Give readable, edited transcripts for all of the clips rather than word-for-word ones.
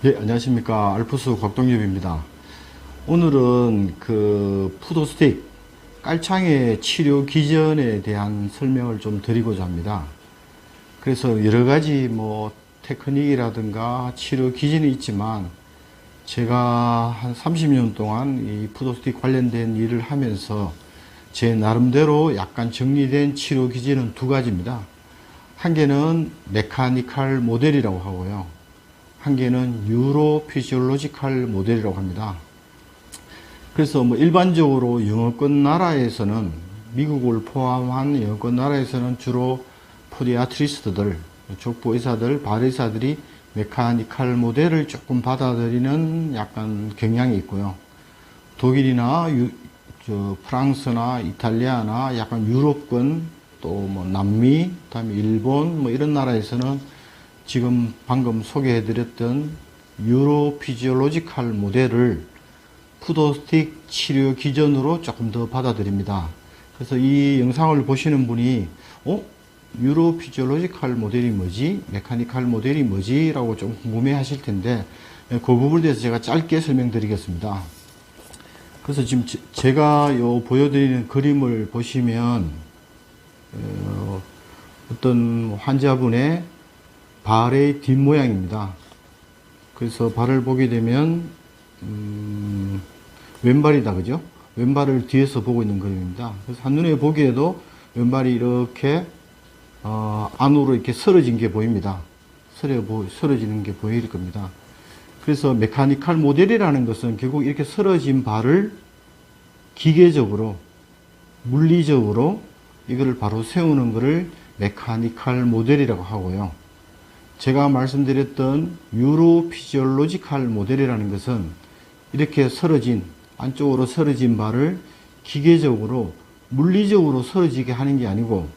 예, 안녕하십니까. 알프스 곽동엽입니다. 오늘은 그 푸드스틱 깔창의 치료 기전에 대한 설명을 좀 드리고자 합니다. 그래서 여러 가지 뭐 테크닉이라든가 치료 기전이 있지만 제가 한 30년 동안 이 푸드스틱 관련된 일을 하면서 제 나름대로 약간 정리된 치료 기전은 두 가지입니다. 한 개는 메카니컬 모델이라고 하고요. 한 개는 유로 피지올로지컬 모델이라고 합니다. 그래서 뭐 일반적으로 영어권 나라에서는, 미국을 포함한 영어권 나라에서는 주로 포디아트리스트들, 족보 의사들, 발 의사들이 메카니컬 모델을 조금 받아들이는 약간 경향이 있고요. 독일이나 프랑스나 이탈리아나 약간 유럽권, 또 뭐 남미, 그다음에 일본 뭐 이런 나라에서는 지금 방금 소개해드렸던 유로 피지올로지컬 모델을 푸드스틱 치료 기전으로 조금 더 받아들입니다. 그래서 이 영상을 보시는 분이 유로 피지올로지컬 모델이 뭐지? 메카니컬 모델이 뭐지? 라고 좀 궁금해 하실 텐데 그 부분에 대해서 제가 짧게 설명드리겠습니다. 그래서 지금 제가 보여드리는 그림을 보시면 어떤 환자분의 발의 뒷모양입니다. 그래서 발을 보게 되면 왼발이다, 그죠? 왼발을 뒤에서 보고 있는 그림입니다. 그래서 한눈에 보기에도 왼발이 이렇게 안으로 이렇게 쓰러진 게 보입니다. 쓰러지는 게 보일 겁니다. 그래서 메카니컬 모델이라는 것은 결국 이렇게 쓰러진 발을 기계적으로, 물리적으로 이거를 바로 세우는 것을 메카니컬 모델이라고 하고요. 제가 말씀드렸던 유로 피지올로지컬 모델이라는 것은 이렇게 안쪽으로 쓰러진 발을 기계적으로, 물리적으로 쓰러지게 하는 게 아니고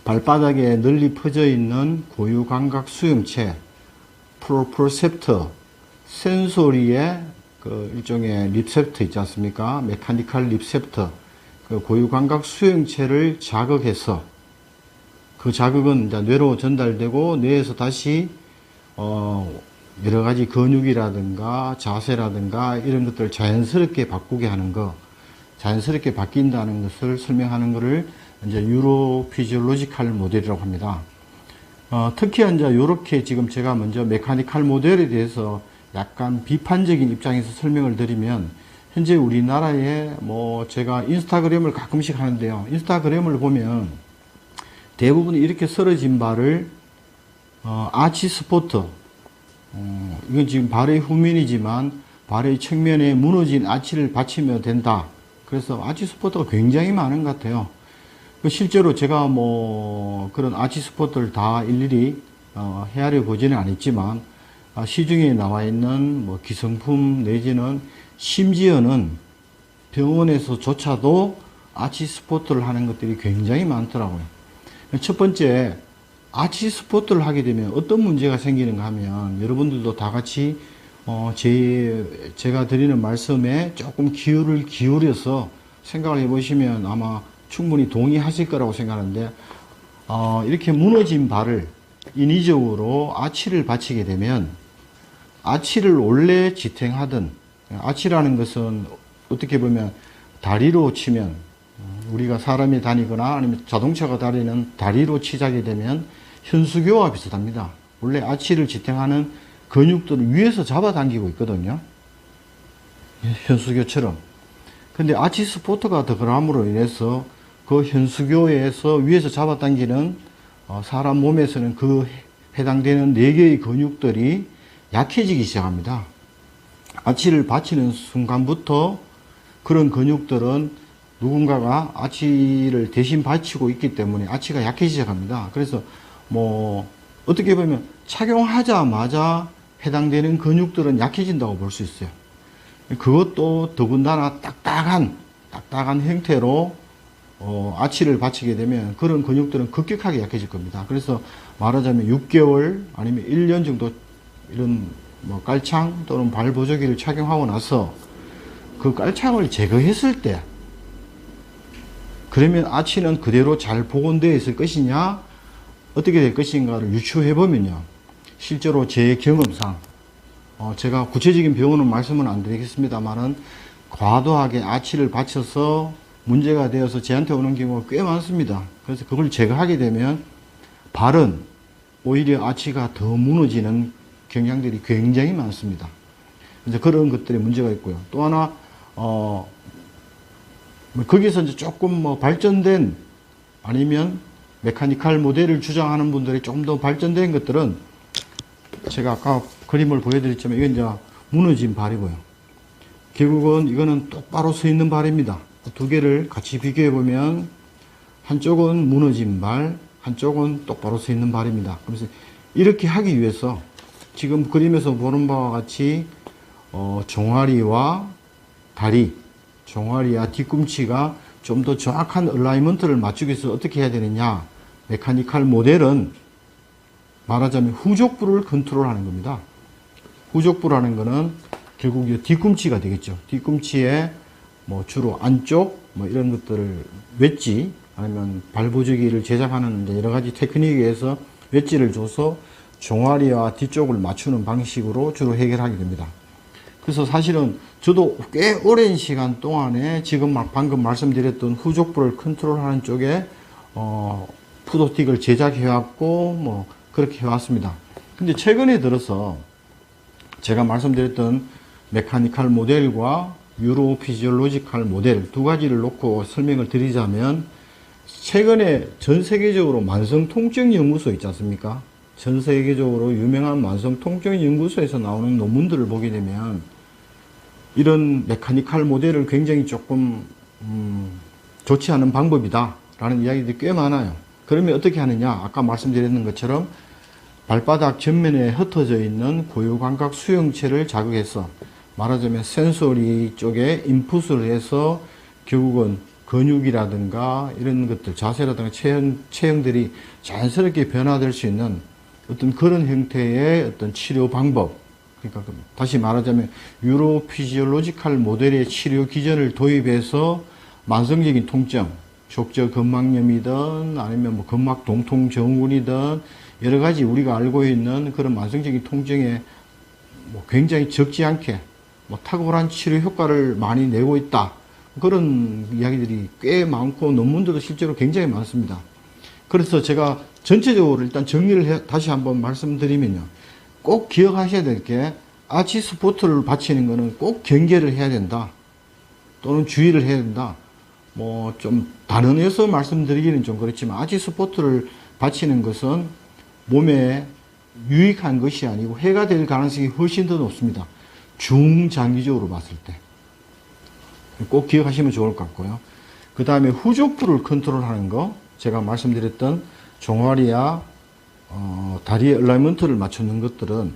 발바닥에 널리 퍼져 있는 고유감각 수용체, 프로프로셉터, 센소리의 그 일종의 리셉터 있지 않습니까? 메카니컬 리셉터, 그 고유감각 수용체를 자극해서 그 자극은 이제 뇌로 전달되고 뇌에서 다시 여러 가지 근육이라든가 자세라든가 이런 것들을 자연스럽게 바꾸게 하는 거, 자연스럽게 바뀐다는 것을 설명하는 것을 이제 유로 피지올로지컬 모델이라고 합니다. 특히 이제 이렇게 지금 제가 먼저 메카니컬 모델에 대해서 약간 비판적인 입장에서 설명을 드리면, 현재 우리나라에 뭐 제가 인스타그램을 가끔씩 하는데요. 인스타그램을 보면 대부분 이렇게 쓰러진 발을 아치 스포터, 이건 지금 발의 후면이지만 발의 측면에 무너진 아치를 받치면 된다. 그래서 아치 스포터가 굉장히 많은 것 같아요. 실제로 제가 뭐 그런 아치 스포터를 다 일일이 헤아려 보지는 않았지만 시중에 나와 있는 뭐 기성품 내지는 심지어는 병원에서조차도 아치 스포터를 하는 것들이 굉장히 많더라고요. 첫 번째, 아치 스포트를 하게 되면 어떤 문제가 생기는가 하면, 여러분들도 다 같이 제가 드리는 말씀에 조금 귀를 기울여서 생각을 해보시면 아마 충분히 동의하실 거라고 생각하는데, 이렇게 무너진 발을 인위적으로 아치를 받치게 되면, 아치를 원래 지탱하던, 아치라는 것은 어떻게 보면 다리로 치면, 우리가 사람이 다니거나 아니면 자동차가 다니는 다리로 치자게 되면 현수교와 비슷합니다. 원래 아치를 지탱하는 근육들을 위에서 잡아당기고 있거든요. 현수교처럼. 근데 아치 스포터가 들어감으로 인해서 그 현수교에서 위에서 잡아당기는 사람 몸에서는 그 해당되는 4개의 근육들이 약해지기 시작합니다. 아치를 받치는 순간부터 그런 근육들은 누군가가 아치를 대신 받치고 있기 때문에 아치가 약해지기 시작합니다. 그래서 뭐 어떻게 보면 착용하자마자 해당되는 근육들은 약해진다고 볼 수 있어요. 그것도 더군다나 딱딱한 형태로 아치를 받치게 되면 그런 근육들은 급격하게 약해질 겁니다. 그래서 말하자면 6개월 아니면 1년 정도 이런 뭐 깔창 또는 발보조기를 착용하고 나서 그 깔창을 제거했을 때, 그러면 아치는 그대로 잘 복원되어 있을 것이냐, 어떻게 될 것인가를 유추해 보면요, 실제로 제 경험상 제가 구체적인 병원은 말씀은 안 드리겠습니다만은 과도하게 아치를 받쳐서 문제가 되어서 저한테 오는 경우가 꽤 많습니다. 그래서 그걸 제거하게 되면 발은 오히려 아치가 더 무너지는 경향들이 굉장히 많습니다. 이제 그런 것들이 문제가 있고요. 또 하나, 거기서 이제 조금 발전된 아니면 메카니컬 모델을 주장하는 분들이 좀 더 발전된 것들은 제가 아까 그림을 보여드렸지만 이건 이제 무너진 발이고요. 결국은 이거는 똑바로 서 있는 발입니다. 두 개를 같이 비교해 보면 한쪽은 무너진 발, 한쪽은 똑바로 서 있는 발입니다. 그래서 이렇게 하기 위해서 지금 그림에서 보는 바와 같이 종아리와 다리, 종아리와 뒤꿈치가 좀 더 정확한 얼라이먼트를 맞추기 위해서 어떻게 해야 되느냐. 메카니컬 모델은 말하자면 후족부를 컨트롤하는 겁니다. 후족부라는 거는 결국 뒤꿈치가 되겠죠. 뒤꿈치에 주로 안쪽 이런 것들을 웨지 아니면 발보조기를 제작하는 여러 가지 테크닉에 의해서 웨지를 줘서 종아리와 뒤쪽을 맞추는 방식으로 주로 해결하게 됩니다. 그래서 사실은 저도 꽤 오랜 시간 동안에 지금 방금 말씀드렸던 후족부를 컨트롤하는 쪽에 푸도틱을 제작해 왔고 그렇게 해 왔습니다. 근데 최근에 들어서 제가 말씀드렸던 메카니컬 모델과 유로 피지올로지컬 모델 두 가지를 놓고 설명을 드리자면 최근에 전 세계적으로 만성통증연구소 있지 않습니까? 전 세계적으로 유명한 만성통증연구소에서 나오는 논문들을 보게 되면 이런 메카니컬 모델을 굉장히 조금 좋지 않은 방법이다 라는 이야기들이 꽤 많아요. 그러면 어떻게 하느냐? 아까 말씀드렸는 것처럼 발바닥 전면에 흩어져 있는 고유감각 수용체를 자극해서 말하자면 센소리 쪽에 인풋을 해서 결국은 근육이라든가 이런 것들, 자세라든가 체형들이 자연스럽게 변화될 수 있는 어떤 그런 형태의 어떤 치료 방법. 그러니까 다시 말하자면 유로 피지올로지컬 모델의 치료 기전을 도입해서 만성적인 통증, 족저 근막염이든 아니면 근막 동통 증후군이든 여러 가지 우리가 알고 있는 그런 만성적인 통증에 굉장히 적지 않게 탁월한 치료 효과를 많이 내고 있다. 그런 이야기들이 꽤 많고 논문들도 실제로 굉장히 많습니다. 그래서 제가 전체적으로 일단 정리를 다시 한번 말씀드리면요. 꼭 기억하셔야 될 게 아치 스포트를 받치는 거는 꼭 경계를 해야 된다. 또는 주의를 해야 된다. 좀 단언해서 말씀드리기는 좀 그렇지만 아치 스포트를 받치는 것은 몸에 유익한 것이 아니고 해가 될 가능성이 훨씬 더 높습니다. 중장기적으로 봤을 때. 꼭 기억하시면 좋을 것 같고요. 그 다음에 후족부를 컨트롤하는 거, 제가 말씀드렸던 종아리와 다리의 얼라이먼트를 맞추는 것들은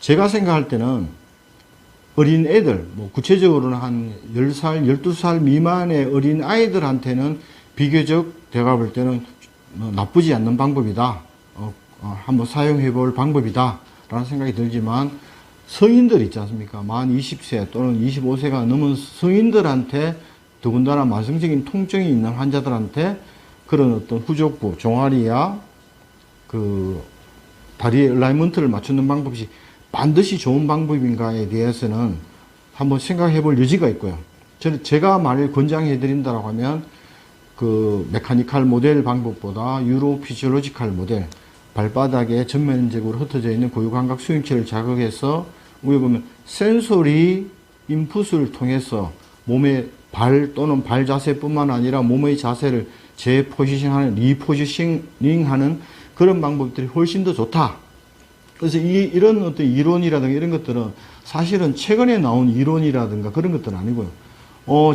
제가 생각할 때는 어린 애들, 구체적으로는 한 10살, 12살 미만의 어린 아이들한테는 비교적 제가 볼 때는 나쁘지 않는 방법이다. 한번 사용해 볼 방법이다. 라는 생각이 들지만 성인들 있지 않습니까? 만 20세 또는 25세가 넘은 성인들한테 더군다나 만성적인 통증이 있는 환자들한테 그런 어떤 후족부, 종아리와 그 다리의 얼라이먼트를 맞추는 방법이 반드시 좋은 방법인가에 대해서는 한번 생각해 볼 여지가 있고요. 제가 만일 권장해 드린다고 하면 그 메카니컬 모델 방법보다 유로 피지올로지컬 모델, 발바닥에 전면적으로 흩어져 있는 고유감각 수용체를 자극해서 우리 보면 센소리 인풋을 통해서 몸의 발 또는 발 자세뿐만 아니라 몸의 자세를 재포지션하는 리포지셔닝하는 그런 방법들이 훨씬 더 좋다. 그래서 이런 어떤 이론이라든가 이런 것들은 사실은 최근에 나온 이론이라든가 그런 것들은 아니고요.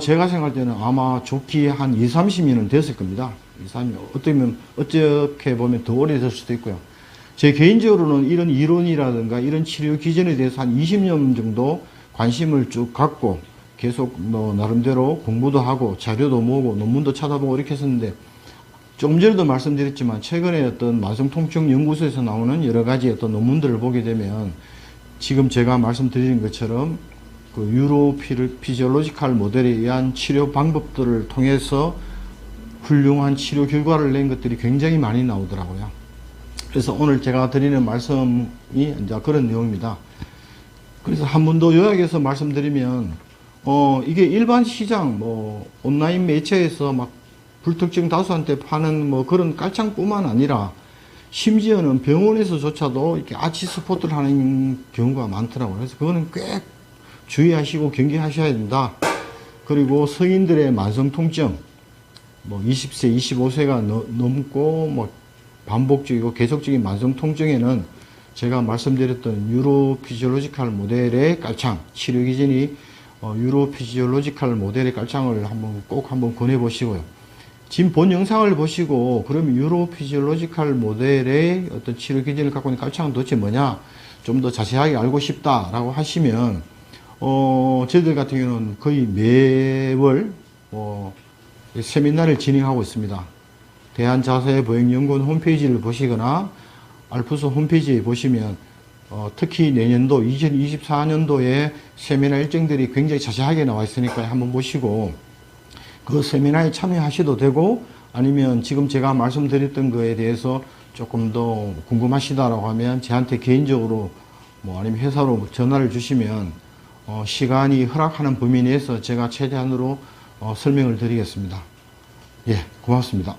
제가 생각할 때는 아마 좋기 한 20, 30년은 됐을 겁니다. 20, 30년. 어떻게 보면 더 오래됐을 수도 있고요. 제 개인적으로는 이런 이론이라든가 이런 치료 기전에 대해서 한 20년 정도 관심을 쭉 갖고 계속 나름대로 공부도 하고 자료도 모으고 논문도 찾아보고 이렇게 했었는데 조금 전에도 말씀드렸지만 최근에 어떤 만성통증 연구소에서 나오는 여러 가지 어떤 논문들을 보게 되면 지금 제가 말씀드린 것처럼 그 유로 피지올로지컬 모델에 의한 치료 방법들을 통해서 훌륭한 치료 결과를 낸 것들이 굉장히 많이 나오더라고요. 그래서 오늘 제가 드리는 말씀이 이제 그런 내용입니다. 그래서 한 번 더 요약해서 말씀드리면, 이게 일반 시장, 뭐, 온라인 매체에서 막 불특정 다수한테 파는 뭐 그런 깔창뿐만 아니라, 심지어는 병원에서조차도 이렇게 아치 스포트를 하는 경우가 많더라고요. 그래서 그거는 꽤 주의하시고 경계하셔야 된다. 그리고 성인들의 만성 통증, 뭐 20세, 25세가 넘고 뭐 반복적이고 계속적인 만성 통증에는 제가 말씀드렸던 유로피지올로지컬 모델의 깔창, 치료 기전이 유로피지올로지컬 모델의 깔창을 꼭 한번 권해 보시고요. 지금 본 영상을 보시고 그럼 유로피지올로지컬 모델의 어떤 치료 기전을 갖고 있는 깔창은 도대체 뭐냐, 좀 더 자세하게 알고 싶다라고 하시면 저희들 같은 경우는 거의 매월 세미나를 진행하고 있습니다. 대한자세보행연구원 홈페이지를 보시거나 알프스 홈페이지에 보시면 특히 내년도 2024년도에 세미나 일정들이 굉장히 자세하게 나와 있으니까 한번 보시고 그 세미나에 참여하셔도 되고, 아니면 지금 제가 말씀드렸던 거에 대해서 조금 더 궁금하시다라고 하면 저한테 개인적으로 뭐 아니면 회사로 전화를 주시면 시간이 허락하는 범위 내에서 제가 최대한으로 설명을 드리겠습니다. 예, 고맙습니다.